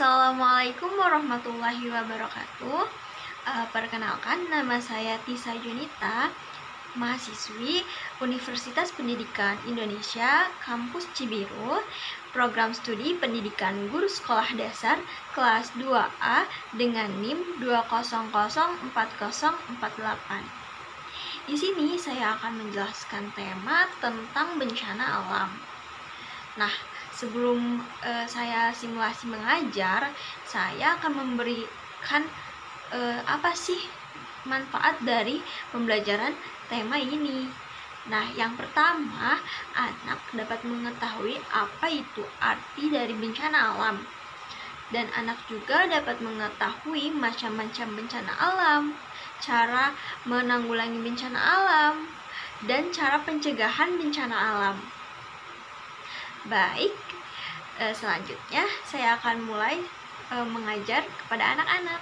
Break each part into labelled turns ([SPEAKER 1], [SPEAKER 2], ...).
[SPEAKER 1] Assalamualaikum warahmatullahi wabarakatuh. Perkenalkan, nama saya Tisa Junita, mahasiswi Universitas Pendidikan Indonesia, Kampus Cibiru, program studi pendidikan guru sekolah dasar kelas 2A dengan NIM 2004048. Di sini saya akan menjelaskan tema tentang bencana alam. Nah, sebelum saya simulasi mengajar, saya akan memberikan apa sih manfaat dari pembelajaran tema ini. Nah, yang pertama, anak dapat mengetahui apa itu arti dari bencana alam. Dan anak juga dapat mengetahui macam-macam bencana alam, cara menanggulangi bencana alam, dan cara pencegahan bencana alam. Baik, selanjutnya saya akan mulai mengajar kepada anak-anak.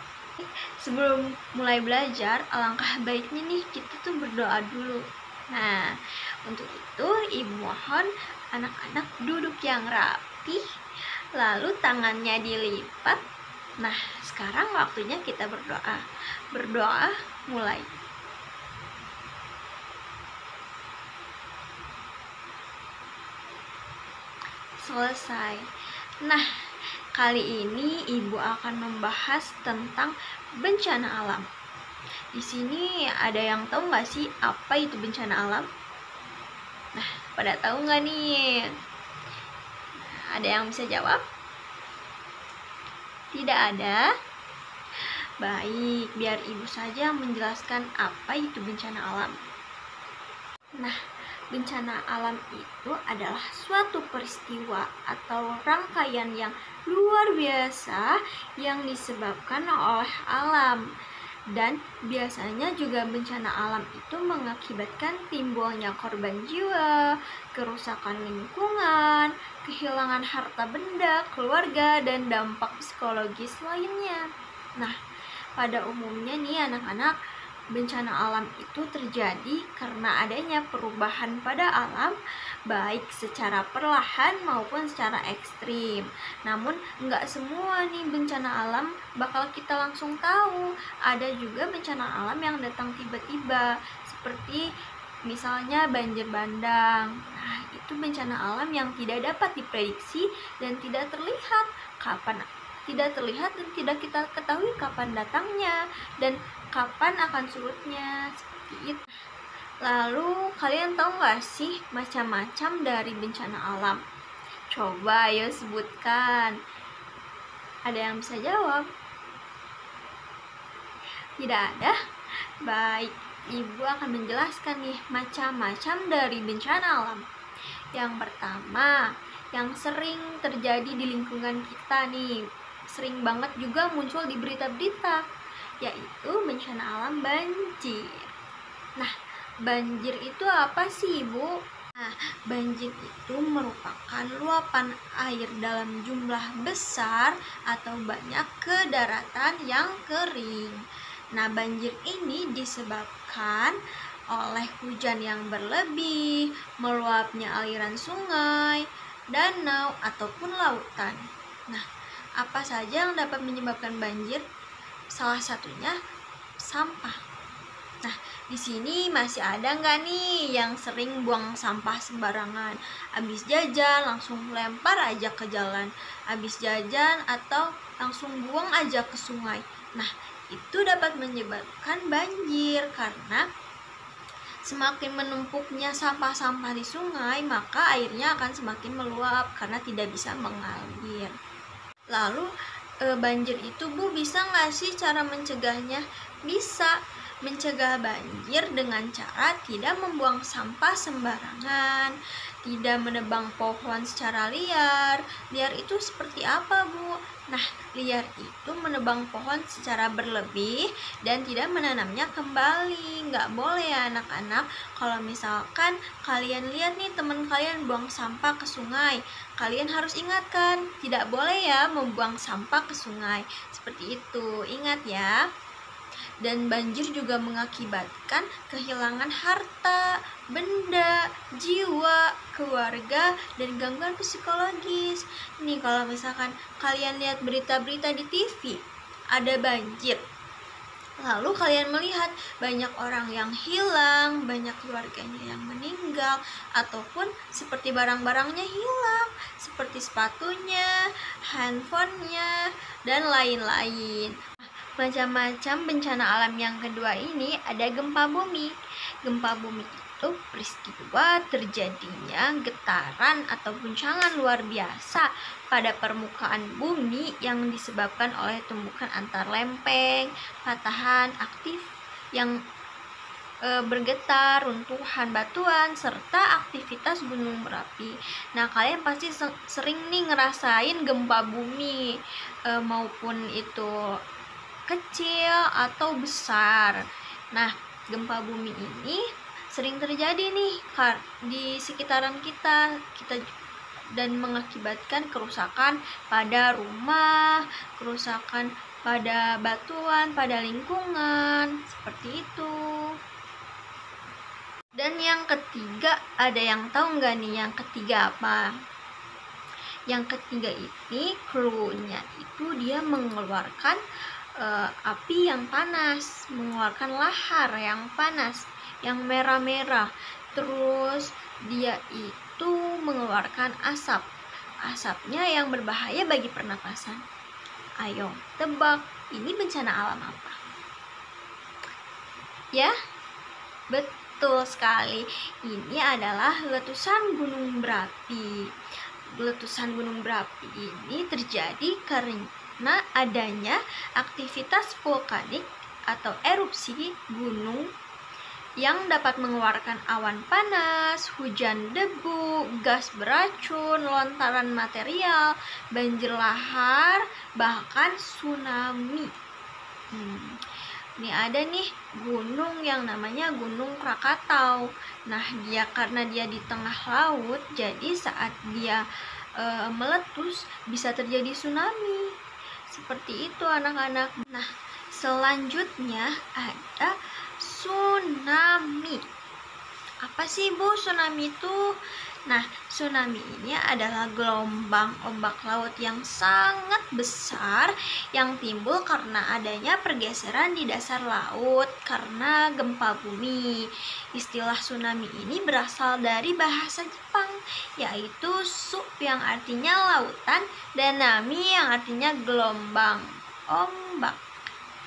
[SPEAKER 1] Sebelum mulai belajar, alangkah baiknya nih kita tuh berdoa dulu. Nah, untuk itu ibu mohon anak-anak duduk yang rapi, lalu tangannya dilipat. Nah, sekarang waktunya kita berdoa. Berdoa mulai. Selesai. Nah, kali ini ibu akan membahas tentang bencana alam. Di sini ada yang tahu nggak sih apa itu bencana alam? Nah, pada tahu nggak nih? Ada yang bisa jawab? Tidak ada? Baik, biar ibu saja menjelaskan apa itu bencana alam. Nah, bencana alam itu adalah suatu peristiwa atau rangkaian yang luar biasa yang disebabkan oleh alam. Dan biasanya juga bencana alam itu mengakibatkan timbulnya korban jiwa, kerusakan lingkungan, kehilangan harta benda, keluarga, dan dampak psikologis lainnya. Nah, pada umumnya nih anak-anak, bencana alam itu terjadi karena adanya perubahan pada alam, baik secara perlahan maupun secara ekstrim. Namun nggak semua nih bencana alam bakal kita langsung tahu. Ada juga bencana alam yang datang tiba-tiba, seperti misalnya banjir bandang. Nah, itu bencana alam yang tidak dapat diprediksi dan tidak terlihat dan tidak kita ketahui kapan datangnya dan kapan akan surutnya, seperti itu. Lalu kalian tahu nggak sih macam-macam dari bencana alam? Coba ayo sebutkan. Ada yang bisa jawab? Tidak ada? Baik, ibu akan menjelaskan nih macam-macam dari bencana alam. Yang pertama, yang sering terjadi di lingkungan kita nih, sering banget juga muncul di berita-berita, yaitu bencana alam banjir. Nah, banjir itu apa sih, Ibu? Nah, banjir itu merupakan luapan air dalam jumlah besar atau banyak ke daratan yang kering. Nah, banjir ini disebabkan oleh hujan yang berlebih, meluapnya aliran sungai, danau, ataupun lautan. Nah, apa saja yang dapat menyebabkan banjir? Salah satunya sampah. Nah, di sini masih ada nggak nih yang sering buang sampah sembarangan? Abis jajan langsung lempar aja ke jalan, abis jajan atau langsung buang aja ke sungai. Nah, itu dapat menyebabkan banjir karena semakin menumpuknya sampah-sampah di sungai, maka airnya akan semakin meluap karena tidak bisa mengalir. Lalu banjir itu, Bu, bisa nggak sih cara mencegahnya? Bisa. Mencegah banjir dengan cara tidak membuang sampah sembarangan, tidak menebang pohon secara liar. Liar itu seperti apa, Bu? Nah, liar itu menebang pohon secara berlebih dan tidak menanamnya kembali. Nggak boleh ya anak-anak. Kalau misalkan kalian lihat nih teman kalian buang sampah ke sungai, kalian harus ingatkan, tidak boleh ya membuang sampah ke sungai. Seperti itu, ingat ya. Dan banjir juga mengakibatkan kehilangan harta, benda, jiwa, keluarga, dan gangguan psikologis. Nih kalau misalkan kalian lihat berita-berita di TV, ada banjir, lalu kalian melihat banyak orang yang hilang, banyak keluarganya yang meninggal, ataupun seperti barang-barangnya hilang, seperti sepatunya, handphonenya, dan lain-lain. Macam-macam bencana alam yang kedua ini ada gempa bumi. Gempa bumi itu peristiwa terjadinya getaran atau guncangan luar biasa pada permukaan bumi yang disebabkan oleh tumbukan antar lempeng, patahan aktif yang bergetar, runtuhan batuan, serta aktivitas gunung berapi. Nah, kalian pasti sering nih ngerasain gempa bumi, maupun itu kecil atau besar. Nah, gempa bumi ini sering terjadi nih di sekitaran kita dan mengakibatkan kerusakan pada rumah, kerusakan pada batuan, pada lingkungan, seperti itu. Dan yang ketiga, ada yang tahu nggak nih yang ketiga apa? Yang ketiga ini clue-nya itu dia mengeluarkan api yang panas, mengeluarkan lahar yang panas, yang merah-merah. Terus dia itu mengeluarkan asap. Asapnya yang berbahaya bagi pernapasan. Ayo, tebak, ini bencana alam apa? Ya, betul sekali. Ini adalah letusan gunung berapi. Letusan gunung berapi ini terjadi karena adanya aktivitas vulkanik atau erupsi gunung yang dapat mengeluarkan awan panas, hujan debu, gas beracun, lontaran material, banjir lahar, bahkan tsunami. Ini ada nih gunung yang namanya Gunung Krakatau. Nah, karena dia di tengah laut, jadi saat dia meletus bisa terjadi tsunami. Seperti itu anak-anak. Nah, selanjutnya ada tsunami. Apa sih Bu tsunami itu? Nah, tsunami ini adalah gelombang ombak laut yang sangat besar yang timbul karena adanya pergeseran di dasar laut karena gempa bumi. Istilah tsunami ini berasal dari bahasa Jepang, yaitu su yang artinya lautan dan nami yang artinya gelombang ombak.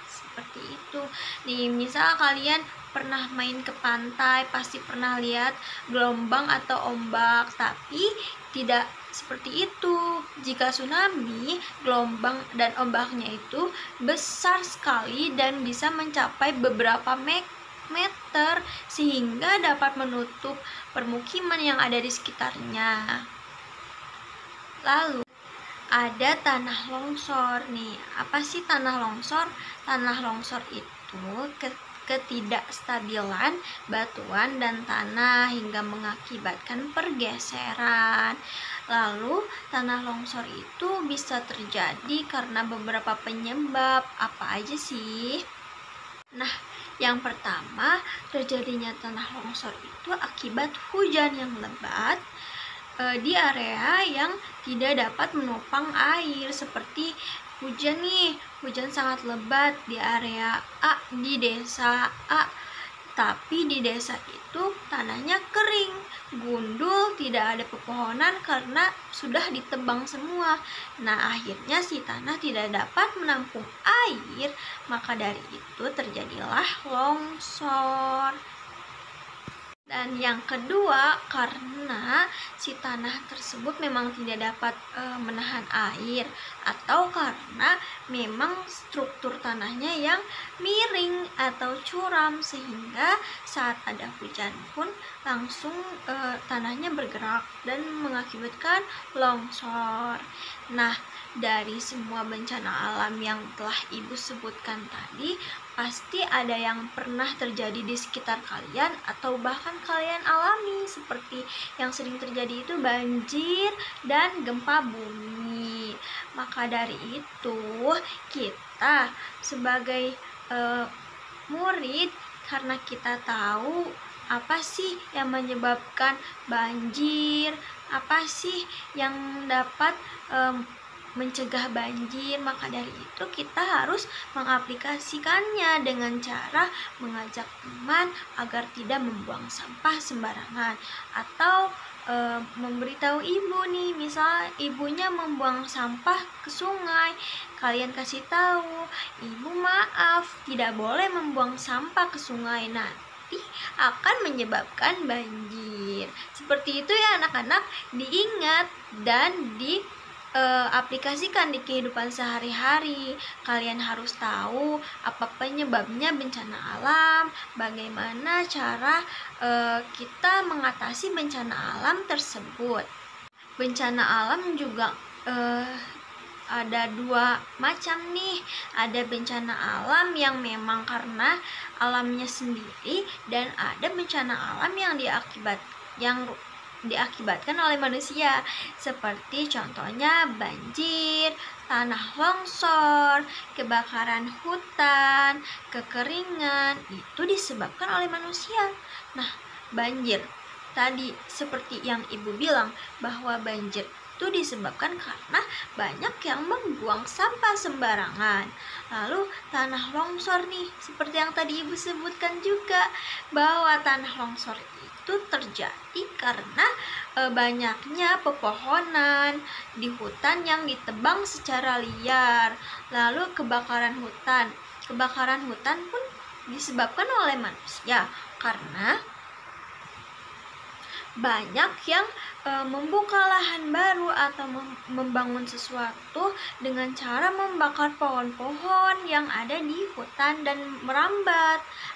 [SPEAKER 1] Seperti itu. Nih, misal kalian pernah main ke pantai, pasti pernah lihat gelombang atau ombak, tapi tidak seperti itu. Jika tsunami, gelombang dan ombaknya itu besar sekali dan bisa mencapai beberapa meter sehingga dapat menutup permukiman yang ada di sekitarnya. Lalu ada tanah longsor nih. Apa sih tanah longsor? Tanah longsor itu ketidakstabilan batuan dan tanah hingga mengakibatkan pergeseran. Lalu tanah longsor itu bisa terjadi karena beberapa penyebab. Apa aja sih? Nah, yang pertama, terjadinya tanah longsor itu akibat hujan yang lebat di area yang tidak dapat menopang air, seperti hujan sangat lebat di area A, di desa A, tapi di desa itu tanahnya kering, gundul, tidak ada pepohonan karena sudah ditebang semua. Nah, akhirnya si tanah tidak dapat menampung air, maka dari itu terjadilah longsor. Dan yang kedua, karena si tanah tersebut memang tidak dapat menahan air, atau karena memang struktur tanahnya yang miring atau curam, sehingga saat ada hujan pun langsung tanahnya bergerak dan mengakibatkan longsor. Nah, dari semua bencana alam yang telah Ibu sebutkan tadi, pasti ada yang pernah terjadi di sekitar kalian atau bahkan kalian alami, seperti yang sering terjadi itu banjir dan gempa bumi. Maka dari itu, kita sebagai murid karena kita tahu apa sih yang menyebabkan banjir, apa sih yang dapat mencegah banjir. Maka dari itu kita harus mengaplikasikannya dengan cara mengajak teman agar tidak membuang sampah sembarangan, atau memberitahu ibu nih, misal ibunya membuang sampah ke sungai, kalian kasih tahu, ibu maaf, tidak boleh membuang sampah ke sungai, nanti akan menyebabkan banjir. Seperti itu ya anak-anak, diingat dan aplikasikan di kehidupan sehari-hari. Kalian harus tahu apa penyebabnya bencana alam, bagaimana cara kita mengatasi bencana alam tersebut. Bencana alam juga ada dua macam nih. Ada bencana alam yang memang karena alamnya sendiri, dan ada bencana alam yang diakibatkan oleh manusia, seperti contohnya banjir, tanah longsor, kebakaran hutan, kekeringan, itu disebabkan oleh manusia. Nah, banjir tadi seperti yang ibu bilang, bahwa banjir itu disebabkan karena banyak yang membuang sampah sembarangan. Lalu tanah longsor nih, seperti yang tadi ibu sebutkan juga, bahwa tanah longsor itu terjadi karena banyaknya pepohonan di hutan yang ditebang secara liar. Lalu kebakaran hutan pun disebabkan oleh manusia karena banyak yang membuka lahan baru atau membangun sesuatu dengan cara membakar pohon-pohon yang ada di hutan dan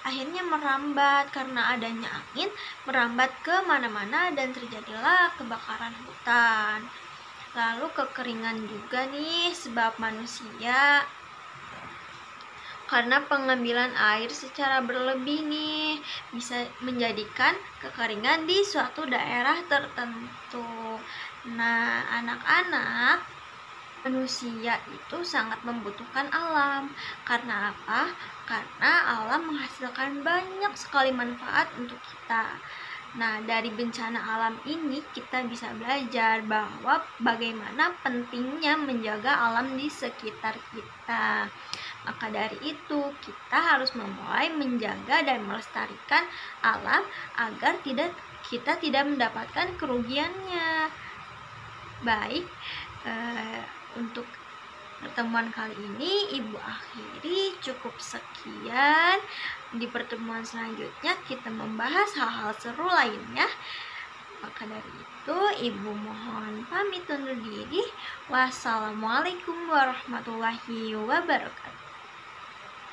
[SPEAKER 1] akhirnya merambat karena adanya angin, merambat ke mana-mana dan terjadilah kebakaran hutan. Lalu kekeringan juga nih, sebab manusia, karena pengambilan air secara berlebih nih bisa menjadikan kekeringan di suatu daerah tertentu. Nah, anak-anak, manusia itu sangat membutuhkan alam. Karena apa? Karena alam menghasilkan banyak sekali manfaat untuk kita. Nah, dari bencana alam ini kita bisa belajar bahwa bagaimana pentingnya menjaga alam di sekitar kita. Maka dari itu, kita harus memulai menjaga dan melestarikan alam agar kita tidak mendapatkan kerugiannya. Baik, untuk pertemuan kali ini ibu akhiri cukup sekian. Di pertemuan selanjutnya kita membahas hal-hal seru lainnya. Maka dari itu ibu mohon pamit undur diri. Wassalamualaikum warahmatullahi wabarakatuh.